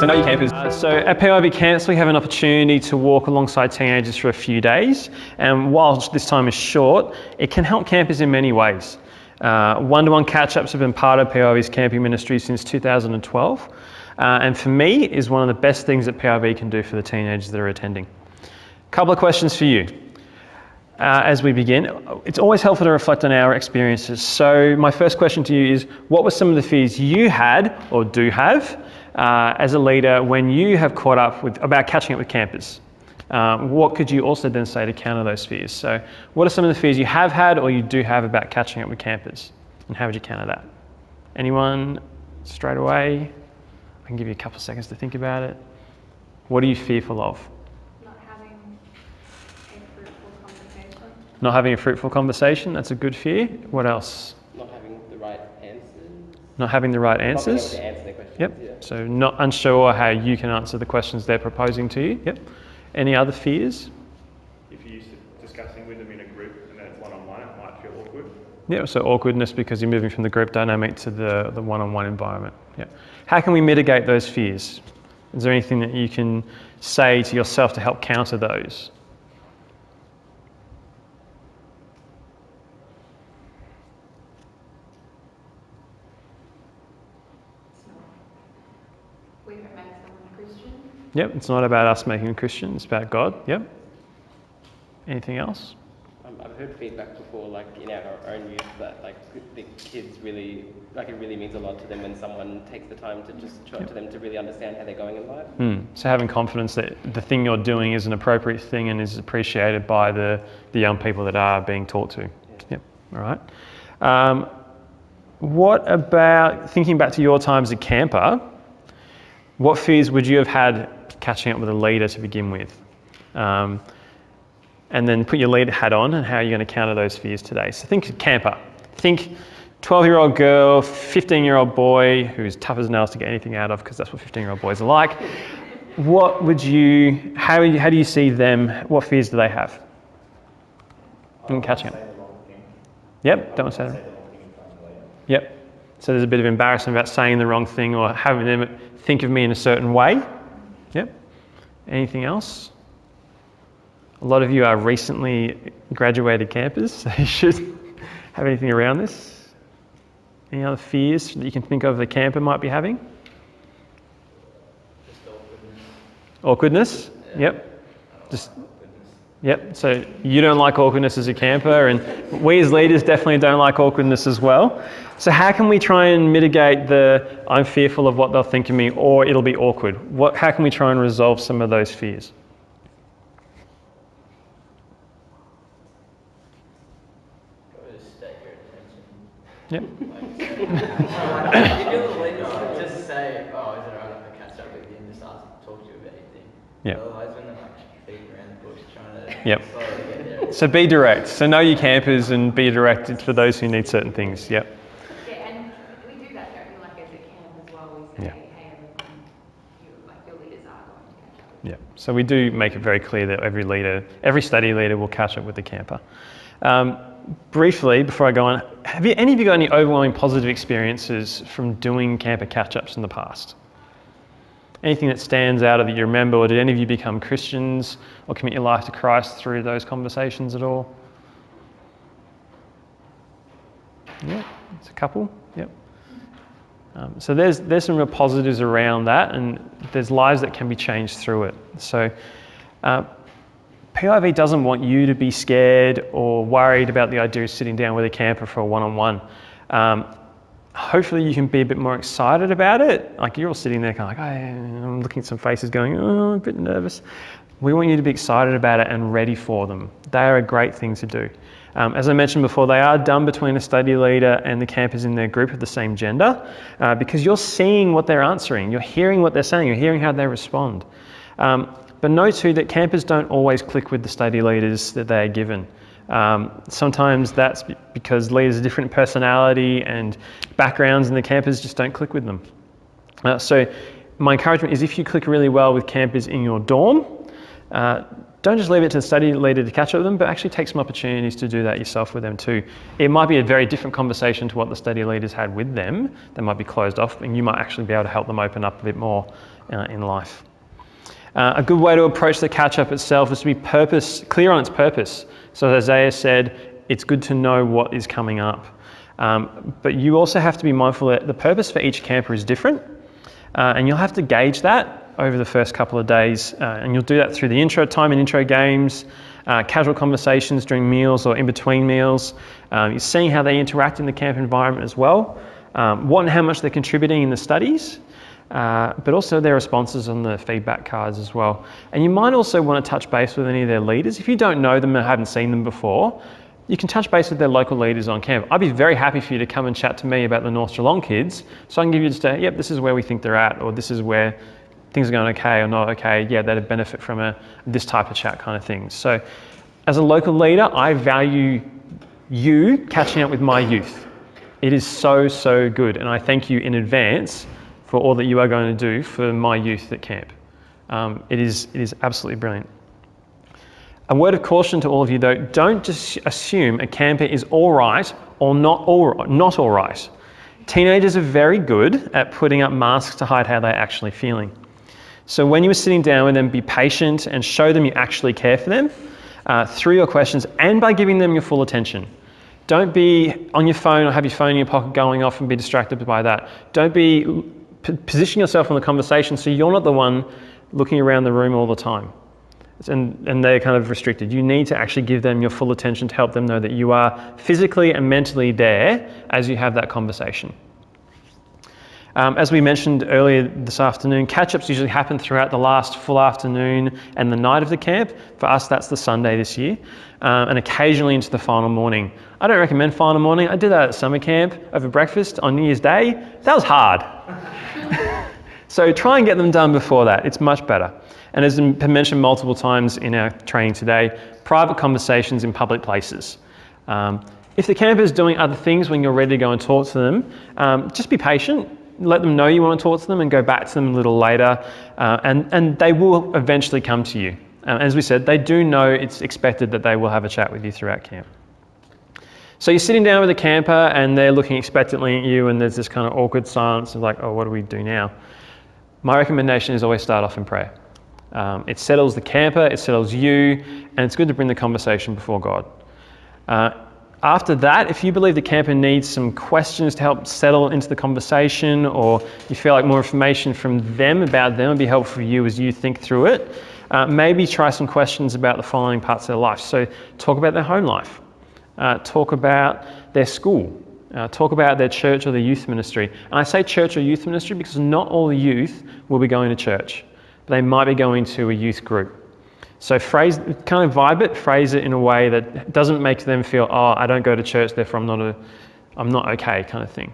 So know your campers. So at PIV camps, we have an opportunity to walk alongside teenagers for a few days. And whilst this time is short, it can help campers in many ways. One-to-one catch-ups have been part of PIV's camping ministry since 2012. And for me, is one of the best things that PIV can do for the teenagers that are attending. A couple of questions for you. As we begin, it's always helpful to reflect on our experiences. So my first question to you is, what were some of the fears you had or do have as a leader when you have caught up with, about catching up with campers? What could you also then say to counter those fears? So what are some of the fears you have had or you do have about catching up with campers? And how would you counter that? Anyone straight away? I can give you a couple of seconds to think about it. What are you fearful of? Not having a fruitful conversation, that's a good fear. What else? Not having the right answers. Not having the right answers. Not being able to answer their questions. Yep. Yeah. So not unsure how you can answer the questions they're proposing to you. Yep. Any other fears? If you're used to discussing with them in a group and then it's one-on-one, it might feel awkward. Yeah, so awkwardness because you're moving from the group dynamic to the one-on-one environment. Yeah. How can we mitigate those fears? Is there anything that you can say to yourself to help counter those? Yep, it's not about us making a Christian, it's about God. Yep. Anything else? I've heard feedback before, like in our own youth, that like the kids really, like it really means a lot to them when someone takes the time to just talk to them to really understand how they're going in life. So having confidence that the thing you're doing is an appropriate thing and is appreciated by the young people that are being taught to. Yep, all right. What about, thinking back to your time as a camper, what fears would you have had catching up with a leader to begin with? And then put your leader hat on and how you're going to counter those fears today. So think camper. Think 12-year-old girl, 15-year-old boy who's tough as nails to get anything out of because that's what 15-year-old boys are like. What would you, how do you see them, what fears do they have in catching up? Yep, don't want to say the wrong thing. Yep. So there's a bit of embarrassment about saying the wrong thing or having them think of me in a certain way. Yep. Anything else? A lot of you are recently graduated campers, so you should have anything around this. Any other fears that you can think of the camper might be having? Just awkwardness. Awkwardness? Yeah. Yep. Just. Yep, so you don't like awkwardness as a camper, and we as leaders definitely don't like awkwardness as well. So how can we try and mitigate the I'm fearful of what they'll think of me or it'll be awkward? How can we try and resolve some of those fears? State your attention. Yep. If you're the leader, just say, oh, is it alright if I catch up with you and just talk to you about anything? Yep. Otherwise, when they're like beating around the bush trying to Yep. slowly get there. So be direct. So know your campers and be direct for those who need certain things. Yep. Yeah, and we do that, don't we? Like as a camp as well, we say, Yeah. hey, everyone, your leaders are going to catch up. Yeah. So we do make it very clear that every study leader will catch up with the camper. Briefly, before I go on, have any of you got any overwhelming positive experiences from doing camper catch-ups in the past? Anything that stands out or that you remember, or did any of you become Christians or commit your life to Christ through those conversations at all? Yeah, it's a couple. Yep. So there's some real positives around that, and there's lives that can be changed through it. So PIV doesn't want you to be scared or worried about the idea of sitting down with a camper for a one-on-one. Hopefully you can be a bit more excited about it. Like you're all sitting there kind of like, oh, I'm looking at some faces going, oh, I'm a bit nervous. We want you to be excited about it and ready for them. They are a great thing to do. As I mentioned before, they are done between a study leader and the campers in their group of the same gender because you're seeing what they're answering. You're hearing what they're saying. You're hearing how they respond. But note too that campers don't always click with the study leaders that they are given. Sometimes that's because leaders of different personality and backgrounds and the campers just don't click with them. So my encouragement is if you click really well with campers in your dorm, don't just leave it to the study leader to catch up with them, but actually take some opportunities to do that yourself with them too. It might be a very different conversation to what the study leaders had with them. They might be closed off, and you might actually be able to help them open up a bit more in life. A good way to approach the catch-up itself is to be clear on its purpose. So as Isaiah said, it's good to know what is coming up. But you also have to be mindful that the purpose for each camper is different, and you'll have to gauge that over the first couple of days, and you'll do that through the intro time and intro games, casual conversations during meals or in between meals. You're seeing how they interact in the camp environment as well, what and how much they're contributing in the studies, but also their responses on the feedback cards as well. And you might also want to touch base with any of their leaders. If you don't know them and haven't seen them before, you can touch base with their local leaders on camp. I'd be very happy for you to come and chat to me about the North Geelong kids, so I can give you just a, yep, this is where we think they're at, or this is where things are going okay or not okay, yeah, that'd benefit from this type of chat kind of thing. So as a local leader, I value you catching up with my youth. It is so, so good, and I thank you in advance for all that you are going to do for my youth at camp. It is absolutely brilliant. A word of caution to all of you though, don't just assume a camper is all right or not all right. Teenagers are very good at putting up masks to hide how they're actually feeling. So when you are sitting down with them, be patient and show them you actually care for them through your questions and by giving them your full attention. Don't be on your phone or have your phone in your pocket going off and be distracted by that. Don't be position yourself in the conversation so you're not the one looking around the room all the time. And they're kind of restricted. You need to actually give them your full attention to help them know that you are physically and mentally there as you have that conversation. As we mentioned earlier this afternoon, catch-ups usually happen throughout the last full afternoon and the night of the camp. For us, that's the Sunday this year, and occasionally into the final morning. I don't recommend final morning. I did that at summer camp over breakfast on New Year's Day. That was hard. So try and get them done before that. It's much better. And as mentioned multiple times in our training today, private conversations in public places. If the camper is doing other things when you're ready to go and talk to them, just be patient. Let them know you want to talk to them and go back to them a little later, and they will eventually come to you. As we said, they do know it's expected that they will have a chat with you throughout camp. So you're sitting down with a camper and they're looking expectantly at you, and there's this kind of awkward silence of like, oh, what do we do now? My recommendation is always start off in prayer. It settles the camper, it settles you, and it's good to bring the conversation before God. After that, if you believe the camper needs some questions to help settle into the conversation, or you feel like more information from them about them would be helpful for you as you think through it, maybe try some questions about the following parts of their life. So talk about their home life, talk about their school, talk about their church or their youth ministry. And I say church or youth ministry because not all the youth will be going to church, but they might be going to a youth group. So phrase it in a way that doesn't make them feel, oh, I don't go to church, therefore I'm not okay kind of thing.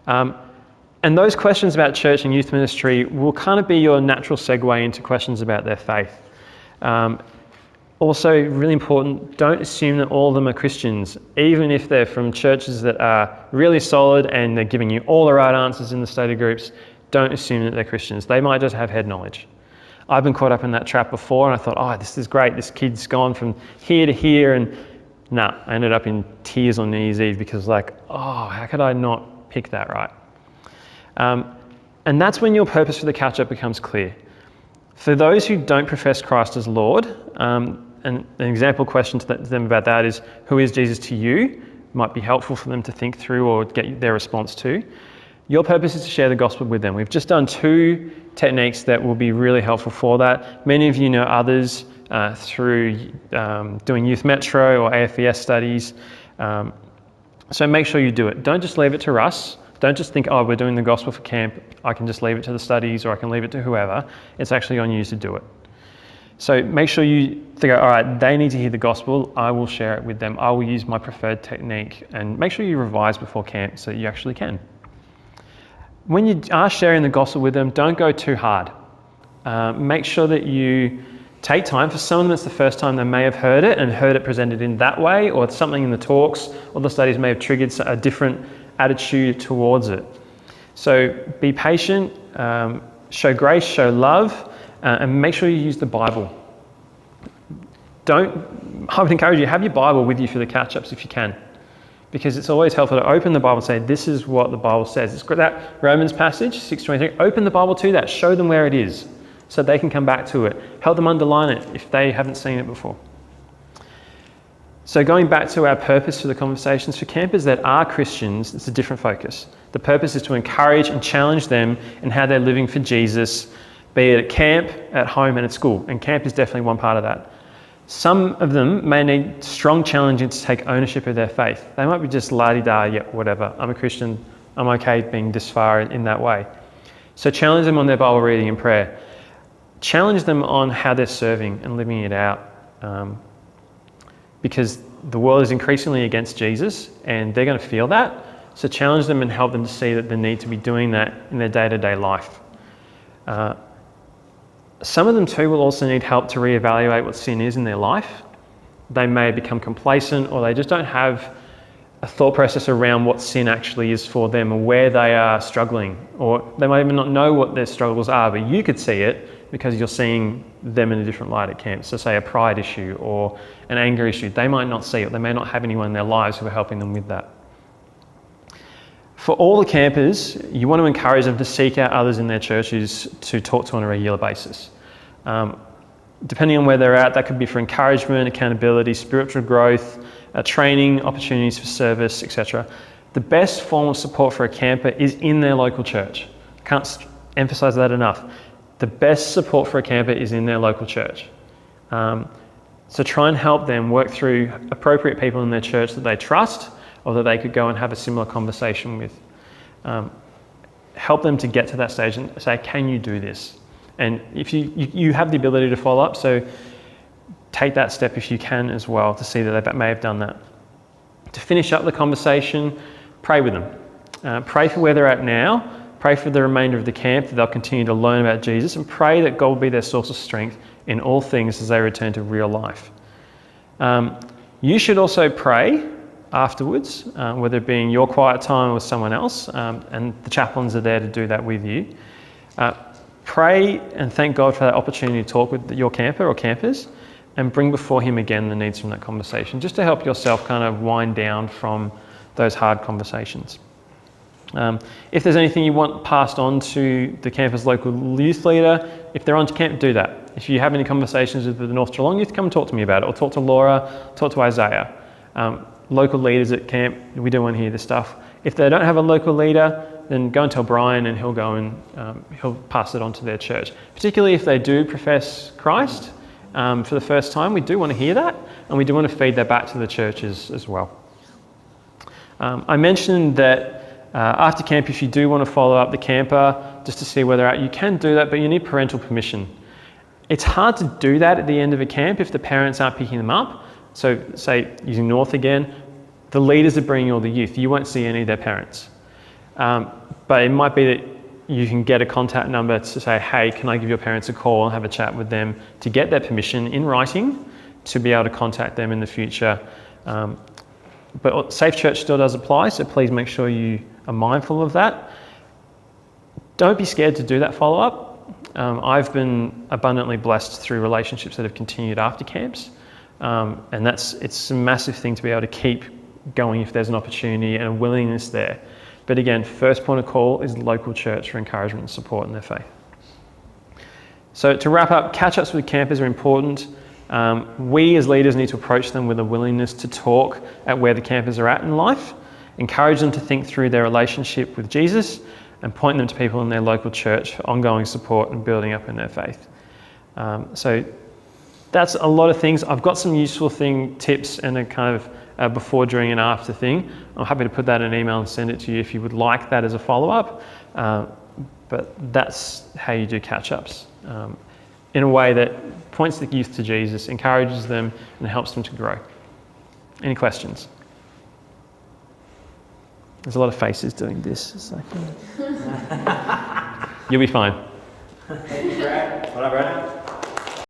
And those questions about church and youth ministry will kind of be your natural segue into questions about their faith. Also, really important, don't assume that all of them are Christians, even if they're from churches that are really solid and they're giving you all the right answers in the study groups. Don't assume that they're Christians. They might just have head knowledge. I've been caught up in that trap before, and I thought, oh, this is great. This kid's gone from here to here, and I ended up in tears on New Year's Eve because how could I not pick that right? And that's when your purpose for the catch-up becomes clear. For those who don't profess Christ as Lord, and an example question to them about that is, who is Jesus to you? Might be helpful for them to think through or get their response to. Your purpose is to share the gospel with them. We've just done 2 techniques that will be really helpful for that. Many of you know others through doing Youth Metro or AFES studies. So make sure you do it. Don't just leave it to us. Don't just think, oh, we're doing the gospel for camp, I can just leave it to the studies or I can leave it to whoever. It's actually on you to do it. So make sure you think, all right, they need to hear the gospel, I will share it with them, I will use my preferred technique, and make sure you revise before camp so you actually can. When you are sharing the gospel with them, don't go too hard. Make sure that you take time. For some of them, it's the first time they may have heard it and heard it presented in that way, or something in the talks or the studies may have triggered a different attitude towards it. So be patient, show grace, show love, and make sure you use the Bible. I would encourage you, have your Bible with you for the catch-ups if you can, because it's always helpful to open the Bible and say, this is what the Bible says. It's got that Romans passage, 6:23. Open the Bible to that. Show them where it is so they can come back to it. Help them underline it if they haven't seen it before. So going back to our purpose for the conversations for campers that are Christians, it's a different focus. The purpose is to encourage and challenge them in how they're living for Jesus, be it at camp, at home and at school. And camp is definitely one part of that. Some of them may need strong challenging to take ownership of their faith. They might be just la-di-da, yeah, whatever. I'm a Christian. I'm okay being this far in that way. So challenge them on their Bible reading and prayer. Challenge them on how they're serving and living it out. Because the world is increasingly against Jesus and they're going to feel that. So challenge them and help them to see that they need to be doing that in their day-to-day life. Some of them too will also need help to reevaluate what sin is in their life. They may become complacent, or they just don't have a thought process around what sin actually is for them or where they are struggling. Or they might even not know what their struggles are, but you could see it because you're seeing them in a different light at camp. So say a pride issue or an anger issue. They might not see it. They may not have anyone in their lives who are helping them with that. For all the campers, you want to encourage them to seek out others in their churches to talk to on a regular basis. Depending on where they're at, that could be for encouragement, accountability, spiritual growth, training, opportunities for service, etc. The best form of support for a camper is in their local church. I can't emphasize that enough. The best support for a camper is in their local church. So try and help them work through appropriate people in their church that they trust or that they could go and have a similar conversation with. Help them to get to that stage and say, can you do this? And if you have the ability to follow up, so take that step if you can as well to see that they may have done that. To finish up the conversation, pray with them. Pray for where they're at now. Pray for the remainder of the camp that they'll continue to learn about Jesus, and pray that God will be their source of strength in all things as they return to real life. You should also pray afterwards, whether it be in your quiet time or with someone else, and the chaplains are there to do that with you. Pray and thank God for that opportunity to talk with your camper or campers and bring before him again the needs from that conversation, just to help yourself kind of wind down from those hard conversations. If there's anything you want passed on to the campus local youth leader, if they're on camp, do that. If you have any conversations with the North Geelong youth, come and talk to me about it, or talk to Laura, talk to Isaiah. Local leaders at camp, we do want to hear this stuff. If they don't have a local leader, then go and tell Brian and he'll go and he'll pass it on to their church. Particularly if they do profess Christ for the first time, we do want to hear that, and we do want to feed that back to the churches as well. I mentioned that after camp, if you do want to follow up the camper just to see where they're at, you can do that, but you need parental permission. It's hard to do that at the end of a camp if the parents aren't picking them up. So say, using North again, the leaders are bringing all the youth. You won't see any of their parents. But it might be that you can get a contact number to say, hey, can I give your parents a call and have a chat with them to get their permission in writing to be able to contact them in the future. But Safe Church still does apply, so please make sure you are mindful of that. Don't be scared to do that follow-up. I've been abundantly blessed through relationships that have continued after camps. And it's a massive thing to be able to keep going if there's an opportunity and a willingness there. But again, first point of call is the local church for encouragement and support in their faith. So to wrap up, catch-ups with campers are important. We as leaders need to approach them with a willingness to talk at where the campers are at in life, encourage them to think through their relationship with Jesus, and point them to people in their local church for ongoing support and building up in their faith. So that's a lot of things. I've got some useful tips and a kind of before, during and after thing. I'm happy to put that in an email and send it to you if you would like that as a follow-up. But that's how you do catch-ups in a way that points the youth to Jesus, encourages them, and helps them to grow. Any questions? There's a lot of faces doing this. It's like, you'll be fine. Thank you, Brad. What up, Brad?